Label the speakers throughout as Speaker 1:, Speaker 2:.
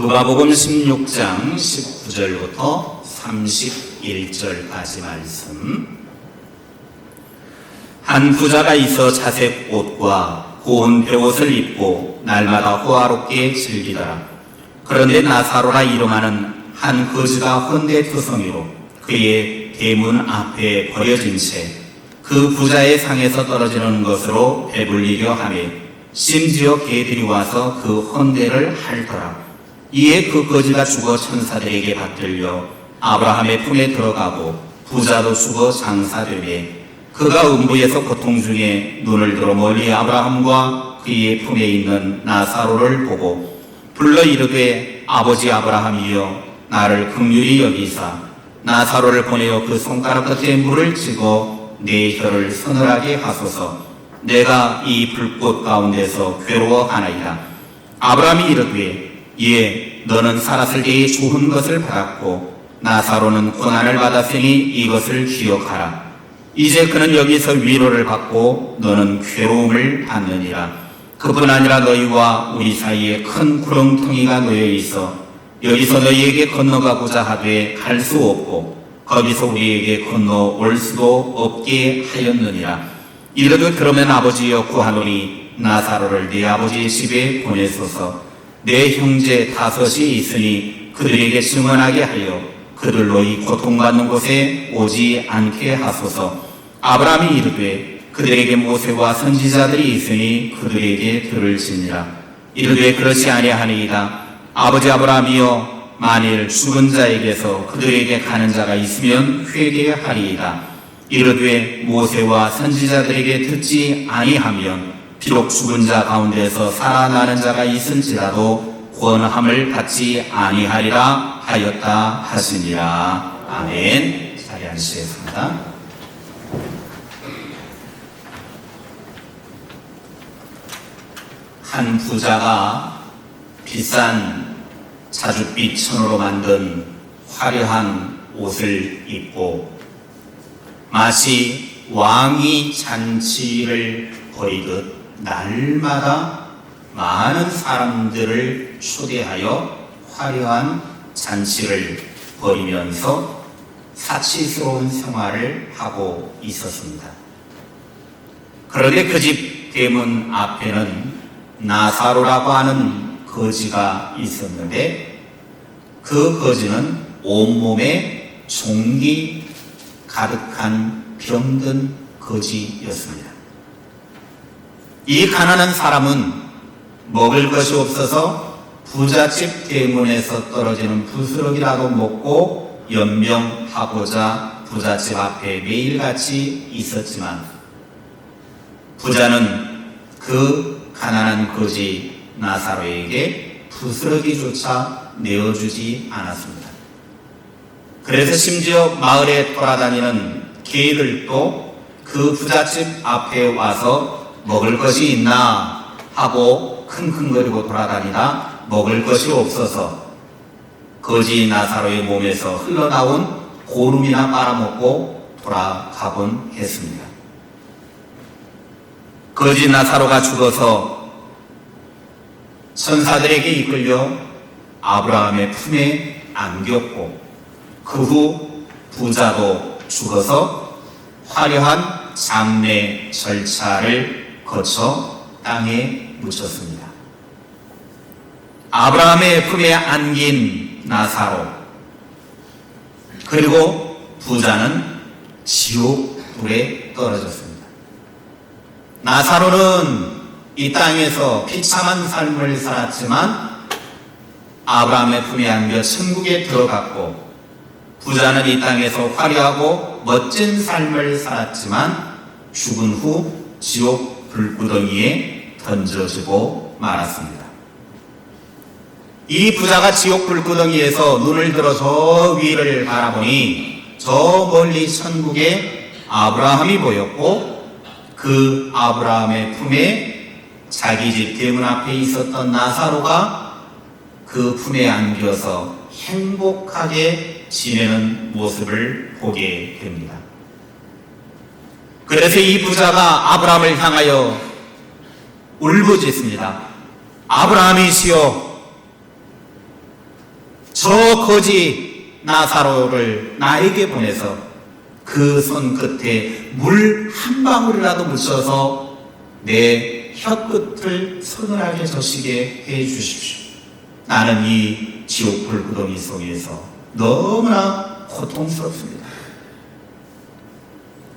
Speaker 1: 누가복음 16장 19절부터 31절까지 말씀. 한 부자가 있어 자색 옷과 고운 베옷을 입고 날마다 호화롭게 즐기더라. 그런데 나사로라 이름하는 한 거지가 헌데투성이로 그의 대문 앞에 버려진 채 그 부자의 상에서 떨어지는 것으로 배불리려 하며 심지어 개들이 와서 그 헌데를 핥더라. 이에 그 거지가 죽어 천사들에게 받들려 아브라함의 품에 들어가고 부자도 죽어 장사되매 그가 음부에서 고통 중에 눈을 들어 멀리 아브라함과 그의 품에 있는 나사로를 보고 불러 이르되 아버지 아브라함이여 나를 긍휼히 여기사 나사로를 보내어 그 손가락 끝에 물을 찍어 내 혀를 서늘하게 하소서. 내가 이 불꽃 가운데서 괴로워하나이다. 아브라함이 이르되 예, 너는 살았을 때에 좋은 것을 받았고 나사로는 고난을 받았으니 이것을 기억하라. 이제 그는 여기서 위로를 받고 너는 괴로움을 받느니라. 그뿐 아니라 너희와 우리 사이에 큰 구렁텅이가 놓여 있어 여기서 너희에게 건너가고자 하되 갈 수 없고 거기서 우리에게 건너올 수도 없게 하였느니라. 이르되 그러면 아버지여 구하노니 나사로를 네 아버지의 집에 보내소서. 내 형제 다섯이 있으니 그들에게 증언하게 하여 그들로 이 고통받는 곳에 오지 않게 하소서. 아브라함이 이르되 그들에게 모세와 선지자들이 있으니 그들에게 들을지니라. 이르되 그렇지 아니하니이다. 아버지 아브라함이여 만일 죽은 자에게서 그들에게 가는 자가 있으면 회개하리이다. 이르되 모세와 선지자들에게 듣지 아니하면 비록 죽은 자 가운데서 살아나는 자가 있을지라도 권함을 받지 아니하리라 하였다 하시니라. 아멘. 자리에 앉으시겠습니다. 한 부자가 비싼 자줏빛 천으로 만든 화려한 옷을 입고 마치 왕이 잔치를 벌이듯 날마다 많은 사람들을 초대하여 화려한 잔치를 벌이면서 사치스러운 생활을 하고 있었습니다. 그런데 그 집 대문 앞에는 나사로라고 하는 거지가 있었는데 그 거지는 온몸에 종기 가득한 병든 거지였습니다. 이 가난한 사람은 먹을 것이 없어서 부잣집 대문에서 떨어지는 부스러기라도 먹고 연명하고자 부잣집 앞에 매일같이 있었지만 부자는 그 가난한 거지 나사로에게 부스러기조차 내어주지 않았습니다. 그래서 심지어 마을에 돌아다니는 개들도 그 부잣집 앞에 와서 먹을 것이 있나 하고 킁킁거리고 돌아다니다 먹을 것이 없어서 거지 나사로의 몸에서 흘러나온 고름이나 빨아먹고 돌아가곤 했습니다. 거지 나사로가 죽어서 천사들에게 이끌려 아브라함의 품에 안겼고 그 후 부자도 죽어서 화려한 장례 절차를 거쳐 땅에 묻혔습니다. 아브라함의 품에 안긴 나사로 그리고 부자는 지옥 불에 떨어졌습니다. 나사로는 이 땅에서 비참한 삶을 살았지만 아브라함의 품에 안겨 천국에 들어갔고 부자는 이 땅에서 화려하고 멋진 삶을 살았지만 죽은 후 지옥 불구덩이에 던져지고 말았습니다. 이 부자가 지옥 불구덩이에서 눈을 들어 저 위를 바라보니 저 멀리 천국에 아브라함이 보였고 그 아브라함의 품에 자기 집 대문 앞에 있었던 나사로가 그 품에 안겨서 행복하게 지내는 모습을 보게 됩니다. 그래서 이 부자가 아브라함을 향하여 울부짖습니다. 아브라함이시여 저 거지 나사로를 나에게 보내서 그 손끝에 물 한 방울이라도 묻혀서 내 혀끝을 서늘하게 적시게 해 주십시오. 나는 이 지옥 불구덩이 속에서 너무나 고통스럽습니다.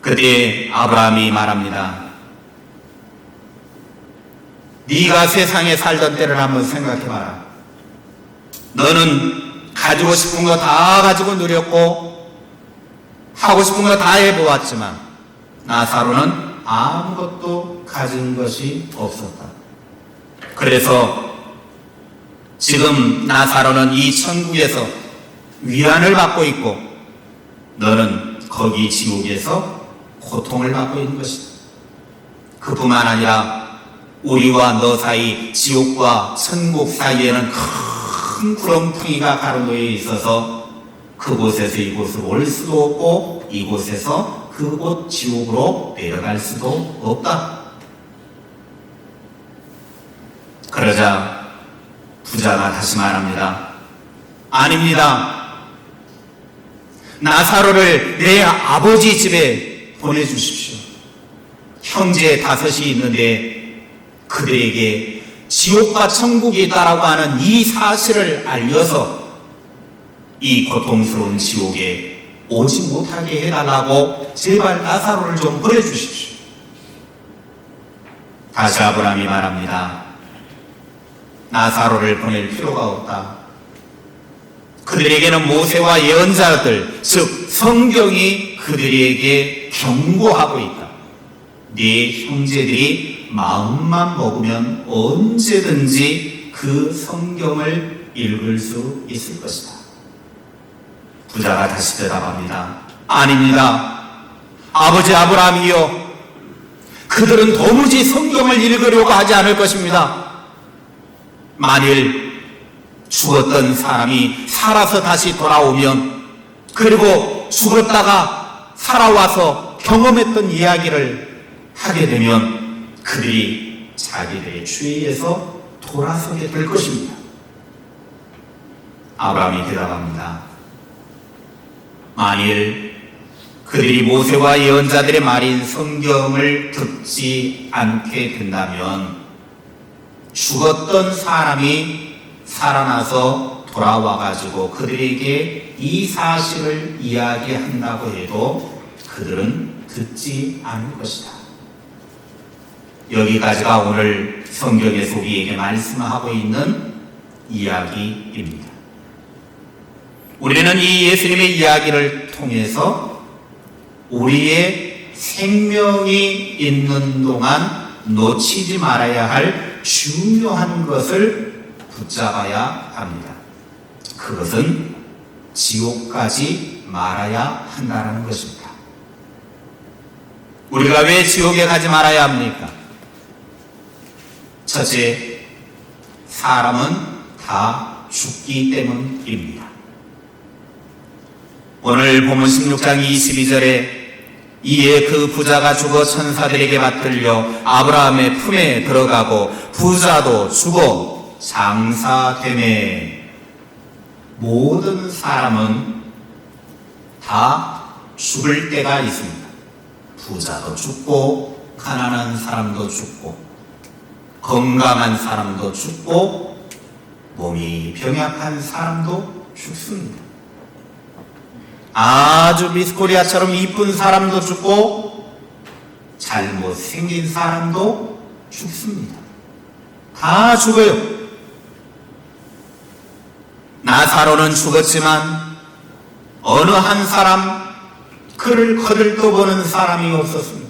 Speaker 1: 그때 아브라함이 말합니다. 네가 세상에 살던 때를 한번 생각해봐라. 너는 가지고 싶은 거 다 가지고 누렸고 하고 싶은 거 다 해보았지만 나사로는 아무것도 가진 것이 없었다. 그래서 지금 나사로는 이 천국에서 위안을 받고 있고 너는 거기 지옥에서 고통을 받고 있는 것이다. 그뿐만 아니라 우리와 너 사이, 지옥과 천국 사이에는 큰 구렁텅이가 가로놓여 있어서 그곳에서 이곳으로 올 수도 없고 이곳에서 그곳 지옥으로 내려갈 수도 없다. 그러자 부자가 다시 말합니다. 아닙니다. 나사로를 내 아버지 집에 보내주십시오. 형제 5이 있는데 그들에게 지옥과 천국이 있다라고 하는 이 사실을 알려서 이 고통스러운 지옥에 오지 못하게 해달라고 제발 나사로를 좀 보내주십시오. 다시 아브라함이 말합니다. 나사로를 보낼 필요가 없다. 그들에게는 모세와 예언자들, 즉 성경이 그들에게 경고하고 있다. 네 형제들이 마음만 먹으면 언제든지 그 성경을 읽을 수 있을 것이다. 부자가 다시 대답합니다. 아닙니다. 아버지 아브라함이요. 그들은 도무지 성경을 읽으려고 하지 않을 것입니다. 만일 죽었던 사람이 살아서 다시 돌아오면 그리고 죽었다가 살아와서 경험했던 이야기를 하게 되면 그들이 자기들의 죄에서 돌아서게 될 것입니다. 아브라함이 대답합니다. 만일 그들이 모세와 예언자들의 말인 성경을 듣지 않게 된다면 죽었던 사람이 살아나서 돌아와가지고 그들에게 이 사실을 이야기한다고 해도 그들은 듣지 않을 것이다. 여기까지가 오늘 성경에서 우리에게 말씀하고 있는 이야기입니다. 우리는 이 예수님의 이야기를 통해서 우리의 생명이 있는 동안 놓치지 말아야 할 중요한 것을 붙잡아야 합니다. 그것은 지옥까지 말아야 한다는 것입니다. 우리가 왜 지옥에 가지 말아야 합니까? 첫째, 사람은 다 죽기 때문입니다. 오늘 본문 16장 22절에 이에 그 부자가 죽어 천사들에게 받들려 아브라함의 품에 들어가고 부자도 죽어 장사되매. 모든 사람은 다 죽을 때가 있습니다. 부자도 죽고 가난한 사람도 죽고 건강한 사람도 죽고 몸이 병약한 사람도 죽습니다. 아주 미스코리아처럼 이쁜 사람도 죽고 잘못생긴 사람도 죽습니다. 다 죽어요. 나사로는 죽었지만 어느 한 사람 그를 거들떠보는 사람이 없었습니다.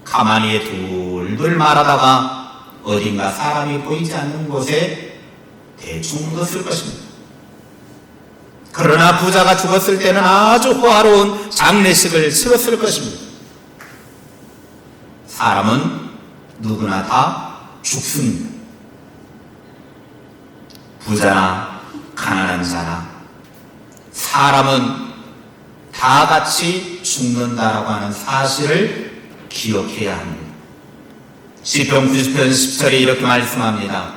Speaker 1: 가만히 둘둘 말하다가 어딘가 사람이 보이지 않는 곳에 대충 묻었을 것입니다. 그러나 부자가 죽었을 때는 아주 호화로운 장례식을 치렀을 것입니다. 사람은 누구나 다 죽습니다. 부자나 가난한 자나 사람은 다 같이 죽는다라고 하는 사실을 기억해야 합니다. 시편 90편 10절에 이렇게 말씀합니다.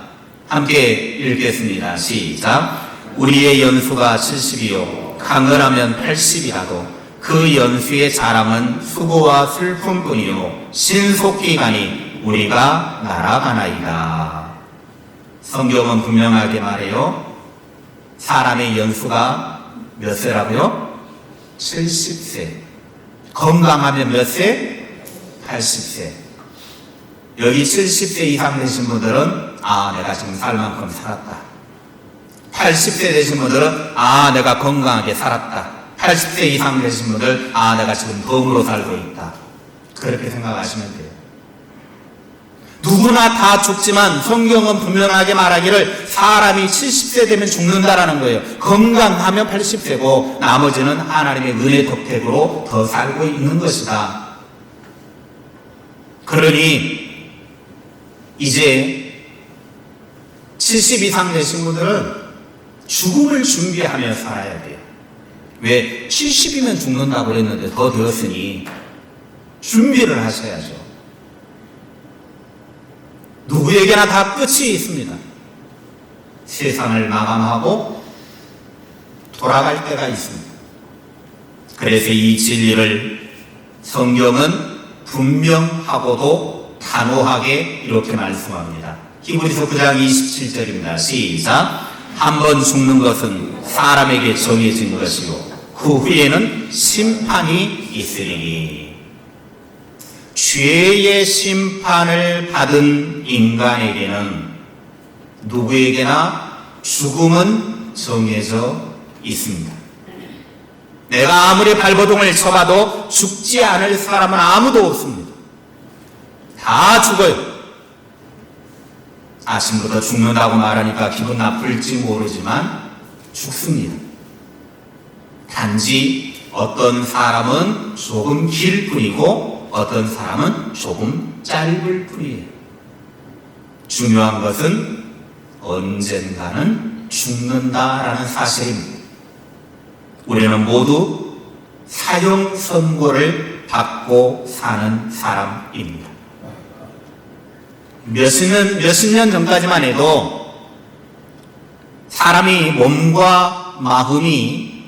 Speaker 1: 함께 읽겠습니다. 시작. 우리의 연수가 70이요 강건하면 80이라도 그 연수의 자랑은 수고와 슬픔뿐이요 신속히 가니 우리가 날아가나이다. 성경은 분명하게 말해요. 사람의 연수가 몇 세라고요? 70세. 건강하면 몇 세? 80세. 여기 70세 이상 되신 분들은 내가 지금 살 만큼 살았다. 80세 되신 분들은 내가 건강하게 살았다. 80세 이상 되신 분들 내가 지금 덤으로 살고 있다. 그렇게 생각하시면 돼요. 누구나 다 죽지만 성경은 분명하게 말하기를 사람이 70세 되면 죽는다라는 거예요. 건강하면 80세고 나머지는 하나님의 은혜 덕택으로 더 살고 있는 것이다. 그러니 이제 70 이상 되신 분들은 죽음을 준비하며 살아야 돼요. 왜? 70이면 죽는다고 그랬는데 더 되었으니 준비를 하셔야죠. 누구에게나 다 끝이 있습니다. 세상을 마감하고 돌아갈 때가 있습니다. 그래서 이 진리를 성경은 분명하고도 단호하게 이렇게 말씀합니다. 히브리서 9장 27절입니다. 시작. 한 번 죽는 것은 사람에게 정해진 것이요 그 후에는 심판이 있으리니. 죄의 심판을 받은 인간에게는 누구에게나 죽음은 정해져 있습니다. 내가 아무리 발버둥을 쳐봐도 죽지 않을 사람은 아무도 없습니다. 다 죽어요. 아침부터 죽는다고 말하니까 기분 나쁠지 모르지만 죽습니다. 단지 어떤 사람은 조금 길 뿐이고 어떤 사람은 조금 짧을 뿐이에요. 중요한 것은 언젠가는 죽는다라는 사실입니다. 우리는 모두 사형 선고를 받고 사는 사람입니다. 몇십 년 전까지만 해도 사람이 몸과 마음이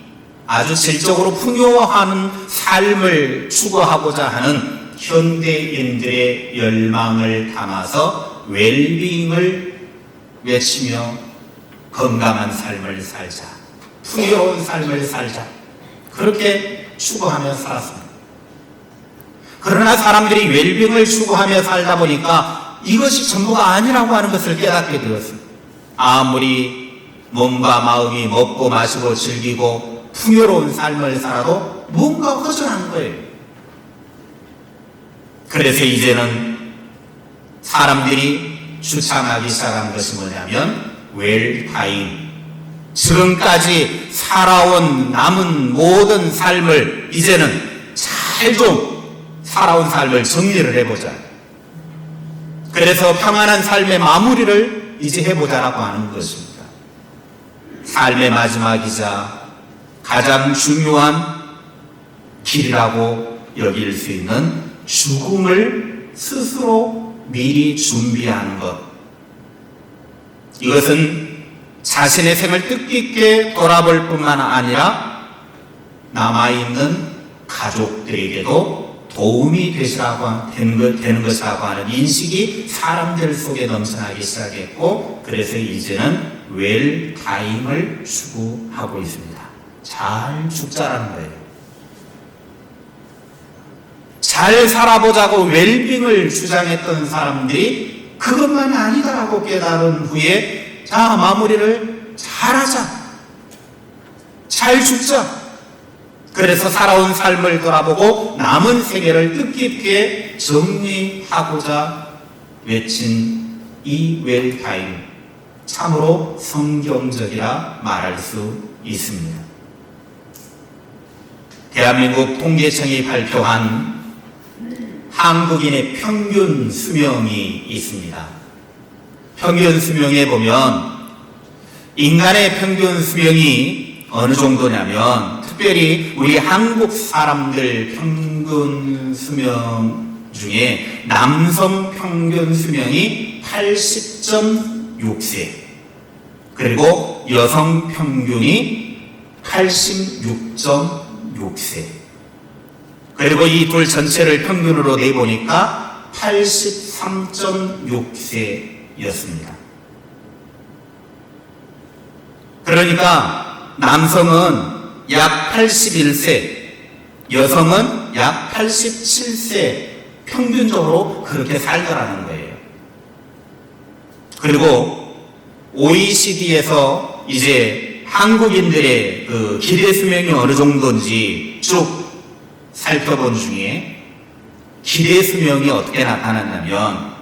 Speaker 1: 아주 질적으로 풍요하는 삶을 추구하고자 하는 현대인들의 열망을 담아서 웰빙을 외치며 건강한 삶을 살자, 풍요로운 삶을 살자, 그렇게 추구하며 살았습니다. 그러나 사람들이 웰빙을 추구하며 살다 보니까 이것이 전부가 아니라고 하는 것을 깨닫게 되었습니다. 아무리 몸과 마음이 먹고 마시고 즐기고 풍요로운 삶을 살아도 뭔가 허전한 거예요. 그래서 이제는 사람들이 주창하기 시작한 것이 뭐냐면 웰타임. 지금까지 살아온 남은 모든 삶을 이제는 잘 좀 살아온 삶을 정리를 해보자. 그래서 평안한 삶의 마무리를 이제 해보자라고 하는 것입니다. 삶의 마지막이자 가장 중요한 길이라고 여길 수 있는 죽음을 스스로 미리 준비하는 것. 이것은 자신의 생을 뜻깊게 돌아볼 뿐만 아니라 남아있는 가족들에게도 도움이 되는 것이라고 하는 인식이 사람들 속에 넘쳐나기 시작했고, 그래서 이제는 웰타임을 추구하고 있습니다. 잘 죽자라는 거예요. 잘 살아보자고 웰빙을 주장했던 사람들이 그것만 아니다라고 깨달은 후에 자, 마무리를 잘하자, 잘 죽자. 그래서 살아온 삶을 돌아보고 남은 세계를 뜻깊게 정리하고자 외친 이 웰타임, 참으로 성경적이라 말할 수 있습니다. 대한민국 통계청이 발표한 한국인의 평균 수명이 있습니다. 평균 수명에 보면 인간의 평균 수명이 어느 정도냐면, 특별히 우리 한국 사람들 평균 수명 중에 남성 평균 수명이 80.6세. 그리고 여성 평균이 86.6세. 그리고 이 둘 전체를 평균으로 내보니까 83.6세였습니다. 그러니까 남성은 약 81세, 여성은 약 87세 평균적으로 그렇게 살더라는 거예요. 그리고 OECD에서 이제 한국인들의 그 기대 수명이 어느 정도인지 쭉 살펴본 중에 기대 수명이 어떻게 나타났냐면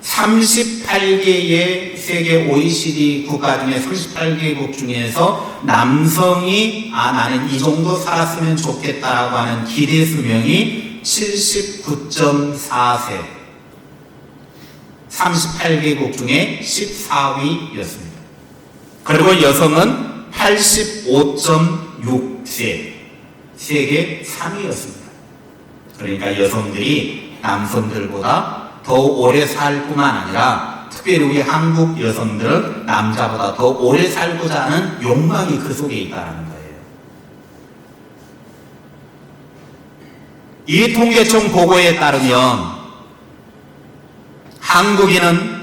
Speaker 1: 38개의 세계 OECD 국가 중에 38개국 중에서 남성이 나는 이 정도 살았으면 좋겠다라고 하는 기대 수명이 79.4세, 38개국 중에 14위였습니다. 그리고 여성은 85.6세, 세계 3위였습니다. 그러니까 여성들이 남성들보다 더 오래 살 뿐만 아니라 특별히 우리 한국 여성들은 남자보다 더 오래 살고자 하는 욕망이 그 속에 있다는 거예요. 이 통계청 보고에 따르면 한국인은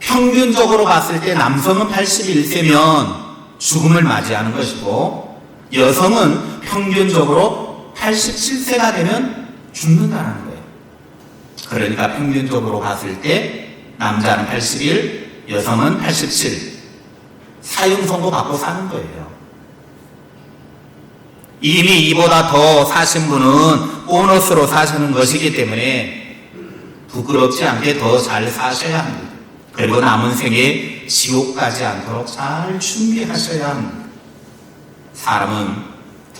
Speaker 1: 평균적으로 봤을 때 남성은 81세면 죽음을 맞이하는 것이고 여성은 평균적으로 87세가 되면 죽는다는 거예요. 그러니까 평균적으로 봤을 때 남자는 81, 여성은 87. 사형 선고 받고 사는 거예요. 이미 이보다 더 사신 분은 보너스로 사시는 것이기 때문에 부끄럽지 않게 더 잘 사셔야 합니다. 그리고 남은 생에 지옥 가지 않도록 잘 준비하셔야 합니다. 사람은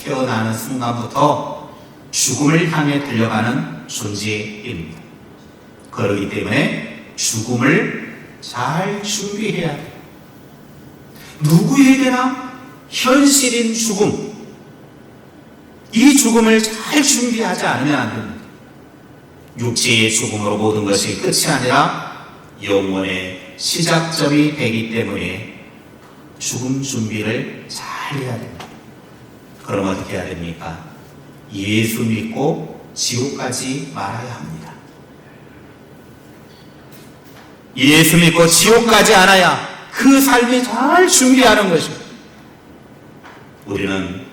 Speaker 1: 태어나는 순간부터 죽음을 향해 달려가는 존재입니다. 그렇기 때문에 죽음을 잘 준비해야 돼요. 누구에게나 현실인 죽음, 이 죽음을 잘 준비하지 않으면 안 됩니다. 육체의 죽음으로 모든 것이 끝이 아니라 영혼의 시작점이 되기 때문에 죽음 준비를 잘 해야 됩니다. 그럼 어떻게 해야 됩니까? 예수 믿고 지옥 가지 말아야 합니다. 예수 믿고 지옥 가지 않아야 그 삶이 잘 준비하는 것입니다. 우리는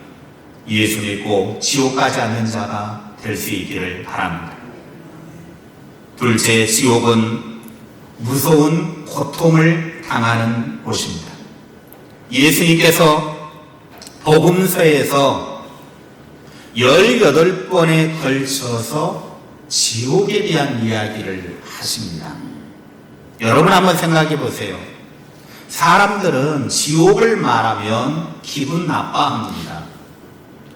Speaker 1: 예수 믿고 지옥 가지 않는 자가 될 수 있기를 바랍니다. 둘째, 지옥은 무서운 고통을 당하는 곳입니다. 예수님께서 복음서에서 18번에 걸쳐서 지옥에 대한 이야기를 하십니다. 여러분 한번 생각해 보세요. 사람들은 지옥을 말하면 기분 나빠합니다.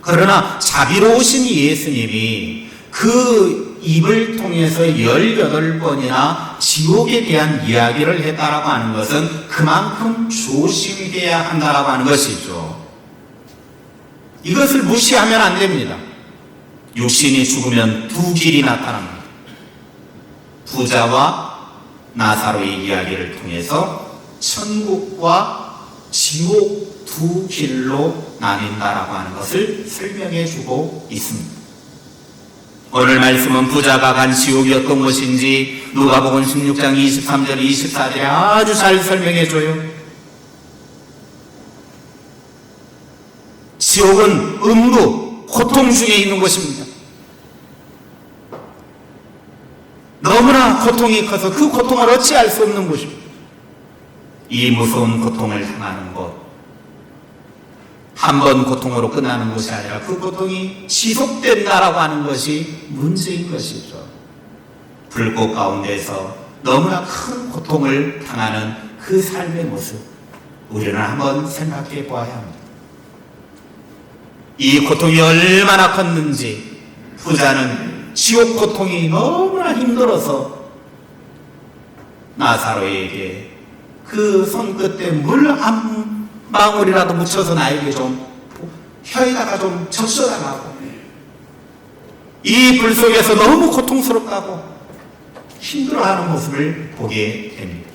Speaker 1: 그러나 자비로우신 예수님이 그 입을 통해서 18번이나 지옥에 대한 이야기를 했다라고 하는 것은 그만큼 조심해야 한다라고 하는 것이죠. 이것을 무시하면 안 됩니다. 육신이 죽으면 두 길이 나타납니다. 부자와 나사로의 이야기를 통해서 천국과 지옥 두 길로 나뉜다라고 하는 것을 설명해 주고 있습니다. 오늘 말씀은 부자가 간 지옥이 어떤 것인지 누가복음 16장 23절 24절에 아주 잘 설명해 줘요. 지옥은 음부, 고통 중에 있는 곳입니다. 너무나 고통이 커서 그 고통을 어찌할 수 없는 곳입니다. 이 무서운 고통을 당하는 것, 한 번 고통으로 끝나는 것이 아니라 그 고통이 지속된다라고 하는 것이 문제인 것이죠. 불꽃 가운데서 너무나 큰 고통을 당하는 그 삶의 모습, 우리는 한번 생각해 보아야 합니다. 이 고통이 얼마나 컸는지, 부자는 지옥 고통이 너무나 힘들어서 나사로에게 그 손끝에 물 한 방울이라도 묻혀서 나에게 좀 혀에다가 좀 적셔달라고, 이 불 속에서 너무 고통스럽다고 힘들어하는 모습을 보게 됩니다.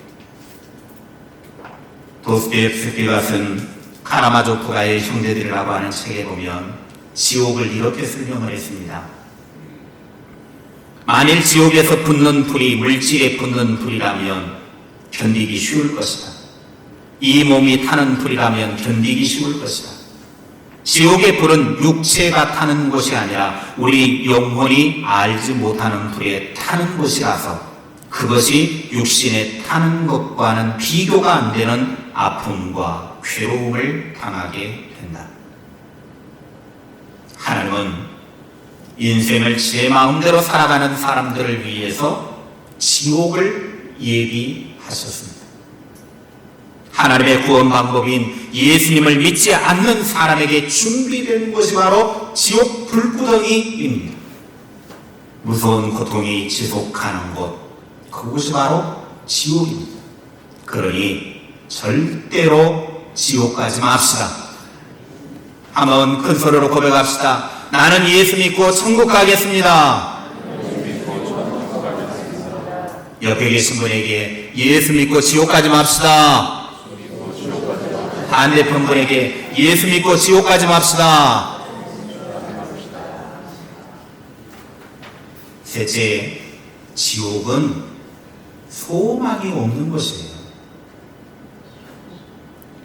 Speaker 1: 도스토옙스키가 쓴 카라마조프가의 형제들이라고 하는 책에 보면 지옥을 이렇게 설명을 했습니다. 만일 지옥에서 붙는 불이 물질에 붙는 불이라면 견디기 쉬울 것이다. 이 몸이 타는 불이라면 견디기 쉬울 것이다. 지옥의 불은 육체가 타는 곳이 아니라 우리 영혼이 알지 못하는 불에 타는 곳이라서 그것이 육신에 타는 것과는 비교가 안 되는 아픔과 괴로움을 당하게 된다. 하나님은 인생을 제 마음대로 살아가는 사람들을 위해서 지옥을 예비하셨습니다. 하나님의 구원 방법인 예수님을 믿지 않는 사람에게 준비된 것이 바로 지옥 불구덩이입니다. 무서운 고통이 지속하는 곳, 그곳이 바로 지옥입니다. 그러니 절대로 지옥 가지 맙시다. 한번 큰 소리로 고백합시다. 나는 예수 믿고 천국 가겠습니다. 옆에 계신 분에게 예수 믿고 지옥 가지 맙시다. 반대편 분에게 예수 믿고 지옥 가지 맙시다. 셋째, 지옥은 소망이 없는 것이에요.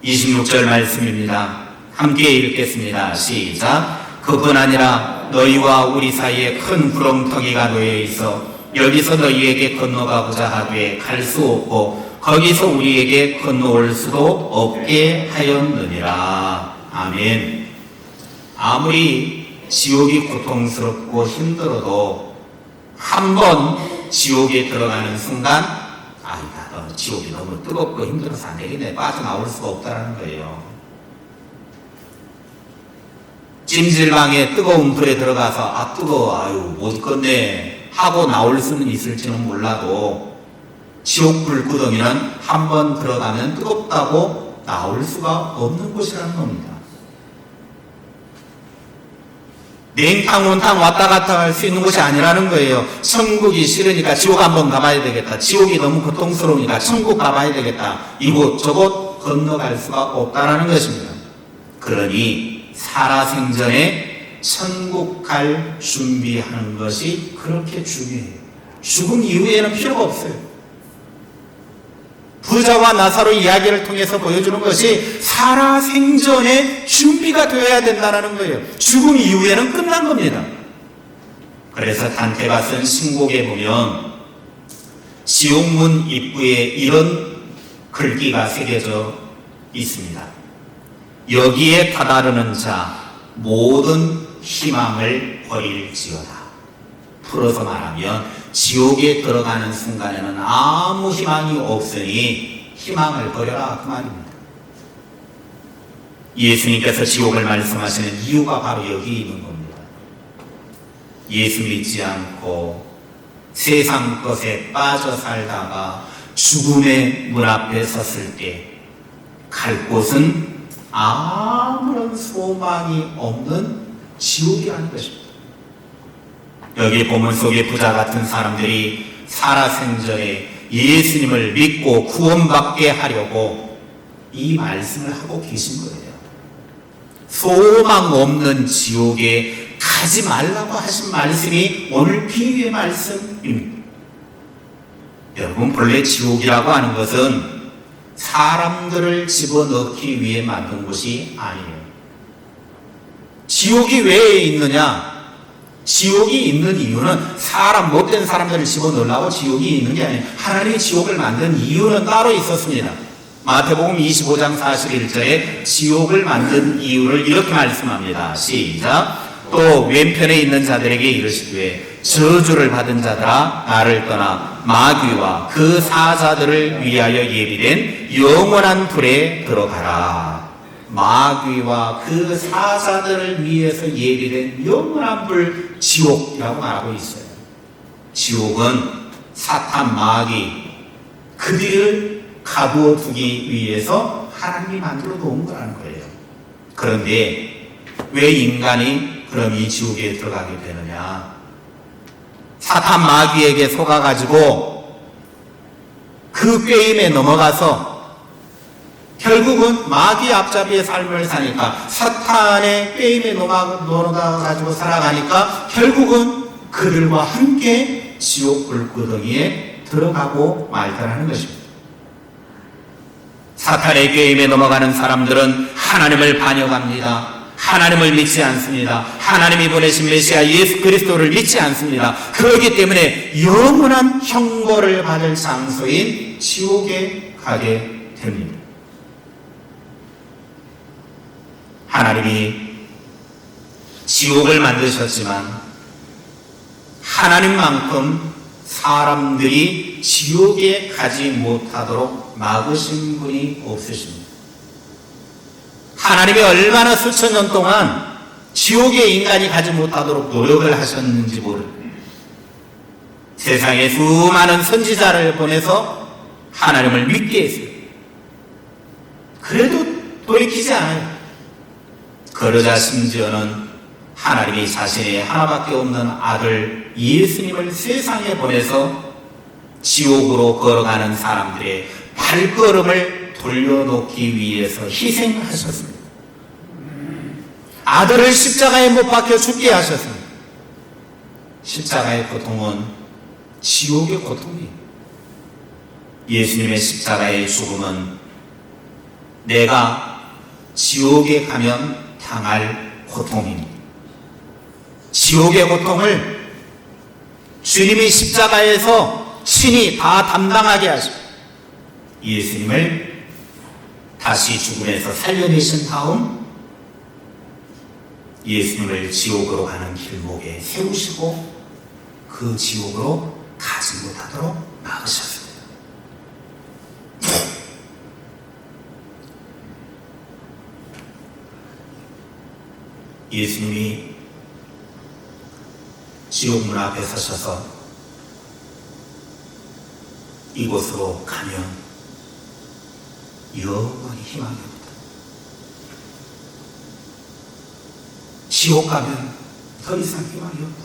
Speaker 1: 26절 말씀입니다. 함께 읽겠습니다. 시작. 그뿐 아니라 너희와 우리 사이에 큰 구렁텅이가 놓여 있어 여기서 너희에게 건너가고자 하되 갈 수 없고 거기서 우리에게 건너올 수도 없게 하였느니라. 아멘. 아무리 지옥이 고통스럽고 힘들어도 한 번 지옥에 들어가는 순간 아니다, 지옥이 너무 뜨겁고 힘들어서 안 되겠네, 빠져나올 수가 없다는 거예요. 찜질방에 뜨거운 불에 들어가서 뜨거워, 아유 못 있겠네 하고 나올 수는 있을지는 몰라도 지옥 불구덩이는 한 번 들어가면 뜨겁다고 나올 수가 없는 곳이라는 겁니다. 냉탕 온탕 왔다 갔다 할 수 있는 곳이 아니라는 거예요. 천국이 싫으니까 지옥 한번 가봐야 되겠다. 지옥이 너무 고통스러우니까 천국 가봐야 되겠다. 이곳 저곳 건너갈 수가 없다라는 것입니다. 그러니 살아생전에 천국 갈 준비하는 것이 그렇게 중요해요. 죽음 이후에는 필요가 없어요. 부자와 나사로 이야기를 통해서 보여주는 것이 살아생전에 준비가 되어야 된다는 거예요. 죽음 이후에는 끝난 겁니다. 그래서 단테가 쓴 신곡에 보면 지옥문 입구에 이런 글귀가 새겨져 있습니다. 여기에 다다르는 자 모든 희망을 버릴지어다. 풀어서 말하면 지옥에 들어가는 순간에는 아무 희망이 없으니 희망을 버려라, 그 말입니다. 예수님께서 지옥을 말씀하시는 이유가 바로 여기 있는 겁니다. 예수 믿지 않고 세상 것에 빠져 살다가 죽음의 문 앞에 섰을 때 갈 곳은 아무런 소망이 없는 지옥이라는 것입니다. 여기 본문 속의 부자 같은 사람들이 살아생전에 예수님을 믿고 구원받게 하려고 이 말씀을 하고 계신 거예요. 소망 없는 지옥에 가지 말라고 하신 말씀이 오늘 비유의 말씀입니다. 여러분, 본래 지옥이라고 하는 것은 사람들을 집어넣기 위해 만든 곳이 아니에요. 지옥이 왜 있느냐? 지옥이 있는 이유는 못된 사람들을 집어넣으려고 지옥이 있는 게 아니에요. 하나님이 지옥을 만든 이유는 따로 있었습니다. 마태복음 25장 41절에 지옥을 만든 이유를 이렇게 말씀합니다. 시작. 또 왼편에 있는 자들에게 이르시되 저주를 받은 자들아 나를 떠나 마귀와 그 사자들을 위하여 예비된 영원한 불에 들어가라. 마귀와 그 사자들을 위해서 예비된 영원한 불, 지옥이라고 말하고 있어요. 지옥은 사탄, 마귀, 그들을 가두어 두기 위해서 하나님이 만들어 놓은 거라는 거예요. 그런데 왜 인간이 그럼 이 지옥에 들어가게 되느냐? 사탄, 마귀에게 속아가지고 그 게임에 넘어가서 결국은 마귀 앞잡이의 삶을 사니까, 사탄의 게임에 놀아가지고 살아가니까 결국은 그들과 함께 지옥 불구덩이에 들어가고 말더라는 것입니다. 사탄의 게임에 넘어가는 사람들은 하나님을 반역합니다. 하나님을 믿지 않습니다. 하나님이 보내신 메시아 예수 그리스도를 믿지 않습니다. 그렇기 때문에 영원한 형벌을 받을 장소인 지옥에 가게 됩니다. 하나님이 지옥을 만드셨지만 하나님만큼 사람들이 지옥에 가지 못하도록 막으신 분이 없으십니다. 하나님이 얼마나 수천 년 동안 지옥에 인간이 가지 못하도록 노력을 하셨는지 모릅니다. 세상에 수많은 선지자를 보내서 하나님을 믿게 했어요. 그래도 돌이키지 않아요. 그러자 심지어는 하나님이 자신의 하나밖에 없는 아들 예수님을 세상에 보내서 지옥으로 걸어가는 사람들의 발걸음을 돌려놓기 위해서 희생하셨습니다. 아들을 십자가에 못 박혀 죽게 하셨습니다. 십자가의 고통은 지옥의 고통이에요. 예수님의 십자가의 죽음은 내가 지옥에 가면 당할 고통입니다. 지옥의 고통을 주님이 십자가에서 친히 다 담당하게 하시고 예수님을 다시 죽음에서 살려내신 다음 예수님을 지옥으로 가는 길목에 세우시고 그 지옥으로 가지 못하도록 막으셨습니다. 예수님이 지옥문 앞에 서셔서 이곳으로 가면 영원히 희망이 없다. 지옥 가면 더 이상 희망이 없다.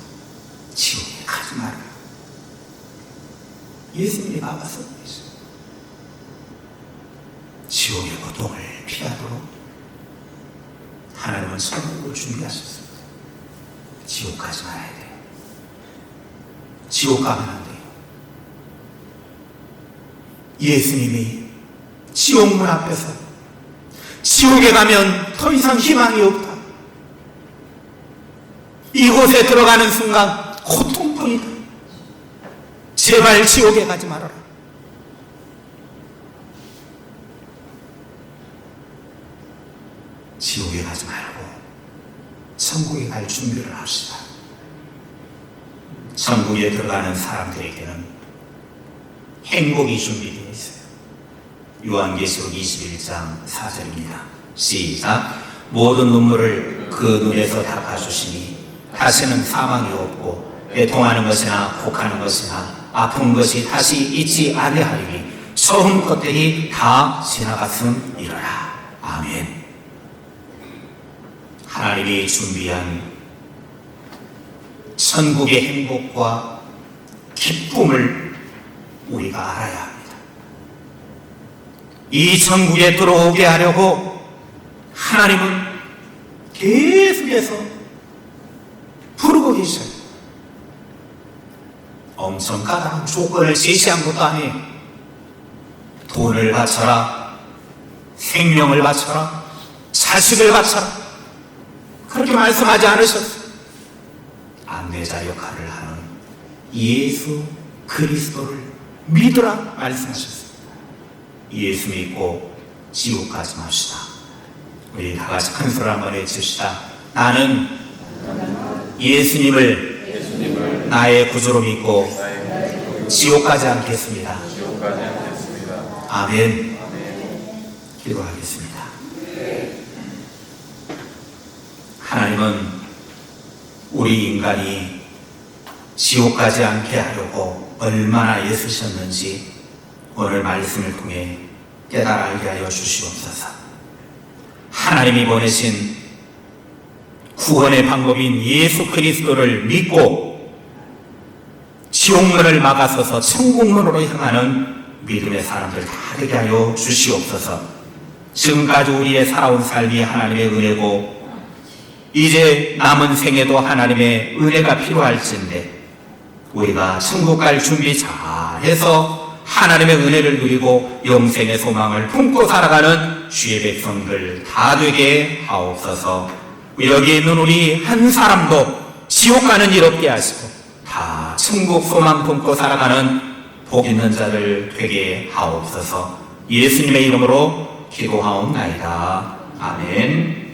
Speaker 1: 지옥에 가지 마라. 예수님이 막아서 계십니다. 지옥의 고통을 피하도록 하나님은 천국을 준비하셨습니다. 지옥 가지 말아야 돼요. 지옥 가면 안 돼요. 예수님이 지옥문 앞에서 지옥에 가면 더 이상 희망이 없다. 이곳에 들어가는 순간 고통뿐이다. 제발 지옥에 가지 말아라. 지옥에 가지 말고 천국에 갈 준비를 합시다. 천국에 들어가는 사람들에게는 행복이 준비되어 있어요. 요한계시록 21장 4절입니다. 시작. 모든 눈물을 그 눈에서 닦아주시니 다시는 사망이 없고 애통하는 것이나 곡하는 것이나 아픈 것이 다시 있지 아니하리니 처음 것들이 다 지나갔음이로라. 아멘. 하나님이 준비한 천국의 행복과 기쁨을 우리가 알아야 합니다. 이 천국에 들어오게 하려고 하나님은 계속해서 부르고 계셔요. 엄청 까다로운 조건을 제시한 것도 아니에요. 돈을 바쳐라, 생명을 바쳐라, 자식을 바쳐라, 그렇게 말씀하지 않으셨어요. 안내자 역할을 하는 예수 그리스도를 믿으라 말씀하셨습니다. 예수 믿고 지옥 가지 맙시다. 우리 다 같이 큰 소리 한번 외칩시다. 나는 예수님을 나의 구주로 믿고 지옥 가지 않겠습니다. 아멘. 기도하겠습니다. 하나님은 우리 인간이 지옥 가지 않게 하려고 얼마나 애쓰셨는지 오늘 말씀을 통해 깨달아 알게 하여 주시옵소서. 하나님이 보내신 구원의 방법인 예수 그리스도를 믿고 지옥문을 막아서서 천국문으로 향하는 믿음의 사람들 다 되게 하여 주시옵소서. 지금까지 우리의 살아온 삶이 하나님의 은혜고 이제 남은 생에도 하나님의 은혜가 필요할진데 우리가 천국 갈 준비 잘해서 하나님의 은혜를 누리고 영생의 소망을 품고 살아가는 주의 백성들 다 되게 하옵소서. 여기 있는 우리 한 사람도 지옥 가는 일 없게 하시고 다 천국 소망 품고 살아가는 복 있는 자들 되게 하옵소서. 예수님의 이름으로 기도하옵나이다. 아멘.